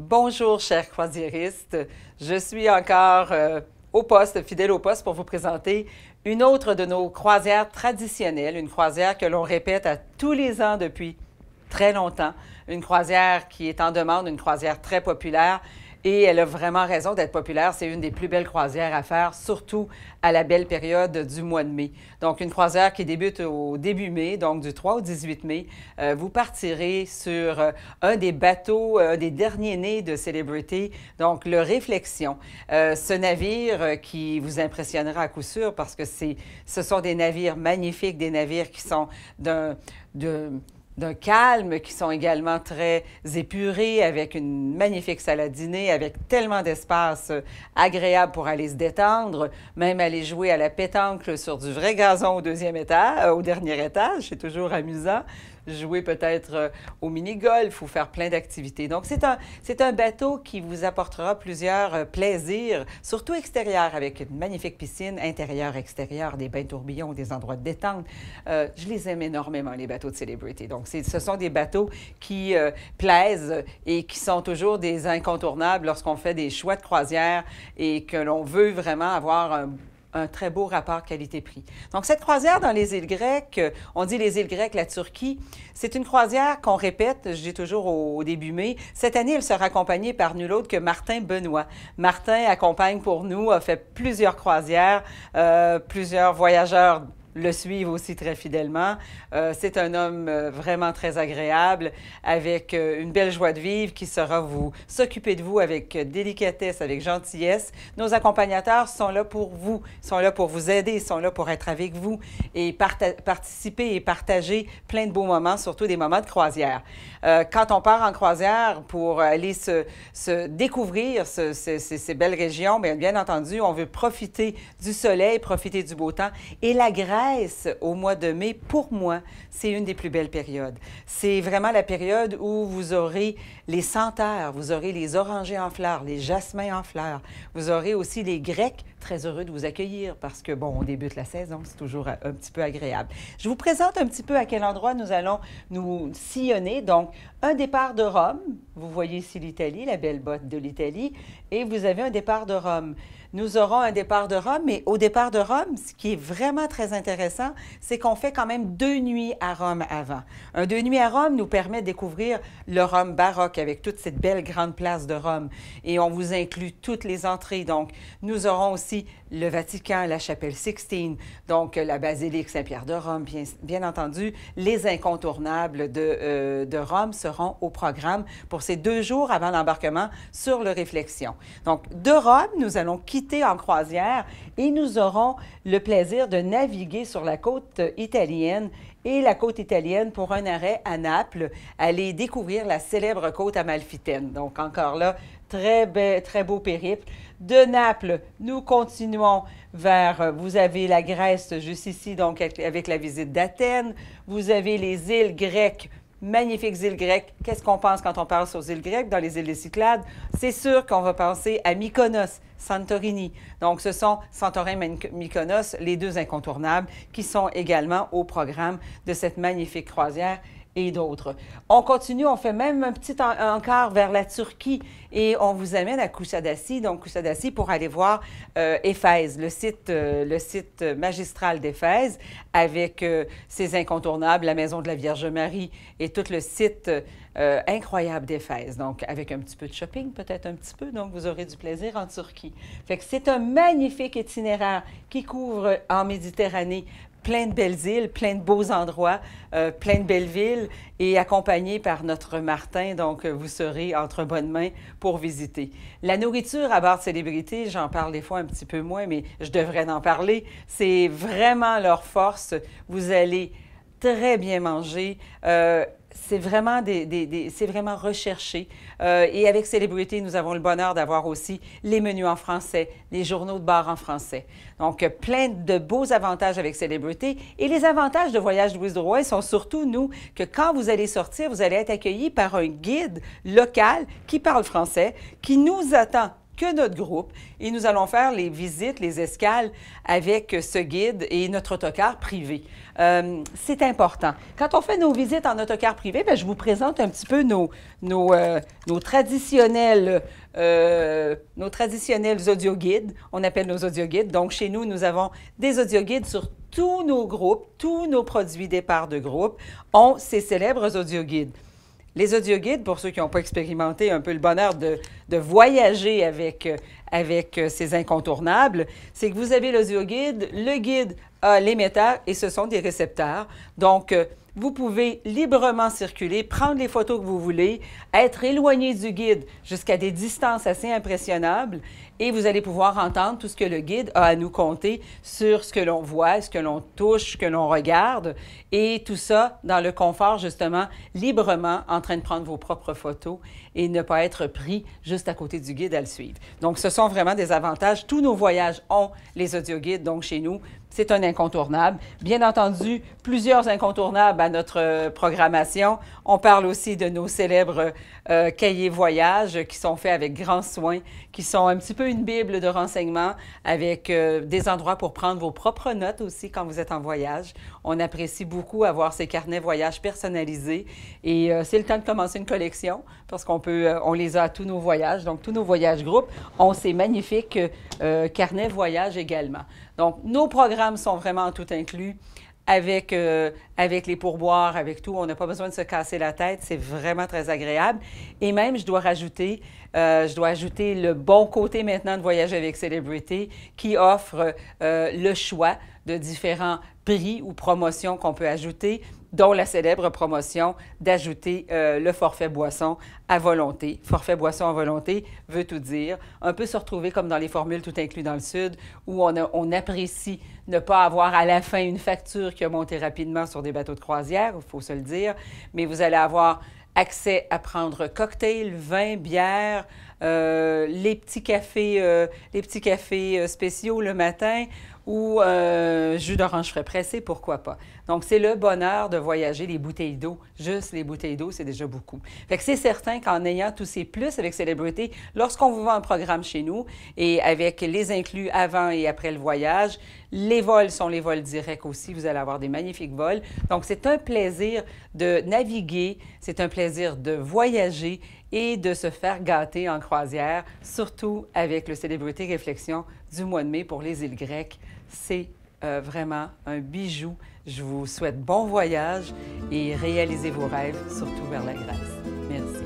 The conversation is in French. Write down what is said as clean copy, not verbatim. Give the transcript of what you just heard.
Bonjour, chers croisiéristes. Je suis encore au poste, fidèle au poste, pour vous présenter une autre de nos croisières traditionnelles, une croisière que l'on répète à tous les ans depuis très longtemps, une croisière qui est en demande, une croisière très populaire. Et elle a vraiment raison d'être populaire. C'est une des plus belles croisières à faire, surtout à la belle période du mois de mai. Donc, une croisière qui débute au début mai, donc du 3 au 18 mai. Vous partirez sur un des bateaux, des derniers nés de Celebrity, donc le Réflexion. Ce navire qui vous impressionnera à coup sûr parce que ce sont des navires magnifiques, des navires qui sont d'un calme, qui sont également très épurés, avec une magnifique salle à dîner, avec tellement d'espace agréable pour aller se détendre, même aller jouer à la pétanque sur du vrai gazon au deuxième étage, au dernier étage, c'est toujours amusant. Jouer peut-être au mini-golf ou faire plein d'activités. Donc, c'est un bateau qui vous apportera plusieurs plaisirs, surtout extérieurs, avec une magnifique piscine, intérieure, extérieure, des bains tourbillons, des endroits de détente. Je les aime énormément, les bateaux de Celebrity. Donc, ce sont des bateaux qui plaisent et qui sont toujours des incontournables lorsqu'on fait des choix de croisière et que l'on veut vraiment avoir un très beau rapport qualité-prix. Donc, cette croisière dans les îles grecques, on dit les îles grecques, la Turquie, c'est une croisière qu'on répète, je dis toujours au début mai. Cette année, elle sera accompagnée par nul autre que Martin Benoît. Martin accompagne pour nous, a fait plusieurs croisières, plusieurs voyageurs le suivent aussi très fidèlement. C'est un homme vraiment très agréable, avec une belle joie de vivre qui saura s'occuper de vous avec délicatesse, avec gentillesse. Nos accompagnateurs sont là pour vous, sont là pour vous aider, sont là pour être avec vous et participer et partager plein de beaux moments, surtout des moments de croisière. Quand on part en croisière pour aller se découvrir ces belles régions, bien entendu, on veut profiter du soleil, profiter du beau temps. Et la Grèce, au mois de mai, pour moi, c'est une des plus belles périodes. C'est vraiment la période où vous aurez les senteurs, vous aurez les orangers en fleurs, les jasmins en fleurs. Vous aurez aussi les Grecs, très heureux de vous accueillir parce que, bon, on débute la saison, c'est toujours un petit peu agréable. Je vous présente un petit peu à quel endroit nous allons nous sillonner. Donc, un départ de Rome, vous voyez ici l'Italie, la belle botte de l'Italie, et vous avez un départ de Rome. Nous aurons un départ de Rome, mais au départ de Rome, ce qui est vraiment très intéressant, c'est qu'on fait quand même 2 nuits à Rome avant. Un 2 nuits à Rome nous permet de découvrir le Rome baroque avec toute cette belle grande place de Rome. Et on vous inclut toutes les entrées. Donc, nous aurons aussi le Vatican, la chapelle Sixtine, donc la basilique Saint-Pierre de Rome, bien entendu. Les incontournables de Rome seront au programme pour ces 2 jours avant l'embarquement sur le Réflexion. Donc, de Rome, nous allons quitter en croisière et nous aurons le plaisir de naviguer sur la côte italienne et la côte italienne pour un arrêt à Naples, aller découvrir la célèbre côte amalfitaine. Donc, encore là, très beau périple. De Naples, nous continuons vers, vous avez la Grèce juste ici, donc avec la visite d'Athènes. Vous avez les îles grecques, magnifiques îles grecques. Qu'est-ce qu'on pense quand on pense aux îles grecques dans les îles des Cyclades? C'est sûr qu'on va penser à Mykonos, Santorini. Donc, ce sont Santorin et Mykonos, les 2 incontournables, qui sont également au programme de cette magnifique croisière et d'autres. On continue, on fait même un petit encart vers la Turquie et on vous amène à Kuşadası, donc Kuşadası pour aller voir Éphèse, le site magistral d'Éphèse avec ses incontournables, la maison de la Vierge Marie et tout le site incroyable d'Éphèse. Donc, avec un petit peu de shopping, peut-être un petit peu, donc vous aurez du plaisir en Turquie. Fait que c'est un magnifique itinéraire qui couvre en Méditerranée plein de belles îles, plein de beaux endroits, plein de belles villes et accompagné par notre Martin. Donc, vous serez entre bonnes mains pour visiter. La nourriture à bord de Celebrity, j'en parle des fois un petit peu moins, mais je devrais en parler. C'est vraiment leur force. Vous allez très bien manger. C'est vraiment, c'est vraiment recherché. Et avec Celebrity, nous avons le bonheur d'avoir aussi les menus en français, les journaux de bord en français. Donc, plein de beaux avantages avec Celebrity. Et les avantages de Voyage Louise Drouin sont surtout, nous, que quand vous allez sortir, vous allez être accueillis par un guide local qui parle français, qui nous attend que notre groupe et nous allons faire les visites, les escales avec ce guide et notre autocar privé. C'est important. Quand on fait nos visites en autocar privé, bien, je vous présente un petit peu nos traditionnels audioguides. On appelle nos audioguides. Donc, chez nous, nous avons des audioguides sur tous nos groupes, tous nos produits départ de groupe ont ces célèbres audioguides. Les audioguides, pour ceux qui n'ont pas expérimenté un peu le bonheur de voyager avec ces incontournables, c'est que vous avez l'audioguide, le guide a l'émetteur et ce sont des récepteurs. Donc, vous pouvez librement circuler, prendre les photos que vous voulez, être éloigné du guide jusqu'à des distances assez impressionnables et vous allez pouvoir entendre tout ce que le guide a à nous conter sur ce que l'on voit, ce que l'on touche, ce que l'on regarde et tout ça dans le confort, justement, librement, en train de prendre vos propres photos et ne pas être pris juste à côté du guide à le suivre. Donc, ce sont vraiment des avantages. Tous nos voyages ont les audioguides, donc chez nous, c'est un incontournable. Bien entendu, plusieurs incontournables à notre programmation. On parle aussi de nos célèbres cahiers voyage qui sont faits avec grand soin, qui sont un petit peu une bible de renseignements avec des endroits pour prendre vos propres notes aussi quand vous êtes en voyage. On apprécie beaucoup avoir ces carnets voyage personnalisés et c'est le temps de commencer une collection parce on les a à tous nos voyages. Donc, tous nos voyages groupes ont ces magnifiques carnets voyage également. Donc, nos programmes sont vraiment tout inclus avec les pourboires, avec tout. On n'a pas besoin de se casser la tête. C'est vraiment très agréable. Et même, je dois ajouter le bon côté maintenant de Voyager avec Celebrity qui offre le choix de différents prix ou promotions qu'on peut ajouter, dont la célèbre promotion d'ajouter le forfait boisson à volonté. Forfait boisson à volonté veut tout dire. Un peu se retrouver comme dans les formules tout inclus dans le Sud, où on apprécie ne pas avoir à la fin une facture qui a monté rapidement sur des bateaux de croisière, il faut se le dire, mais vous allez avoir accès à prendre cocktails, vin, bière, les petits cafés spéciaux le matin ou jus d'orange frais pressé, pourquoi pas. Donc, c'est le bonheur de voyager, les bouteilles d'eau. Juste les bouteilles d'eau, c'est déjà beaucoup. Fait que c'est certain qu'en ayant tous ces plus avec Celebrity, lorsqu'on vous vend un programme chez nous et avec les inclus avant et après le voyage, les vols sont les vols directs aussi. Vous allez avoir des magnifiques vols. Donc, c'est un plaisir de naviguer, c'est un plaisir de voyager et de se faire gâter en croisière, surtout avec le Celebrity Réflexion du mois de mai pour les îles grecques. C'est vraiment un bijou. Je vous souhaite bon voyage et réalisez vos rêves, surtout vers la Grèce. Merci.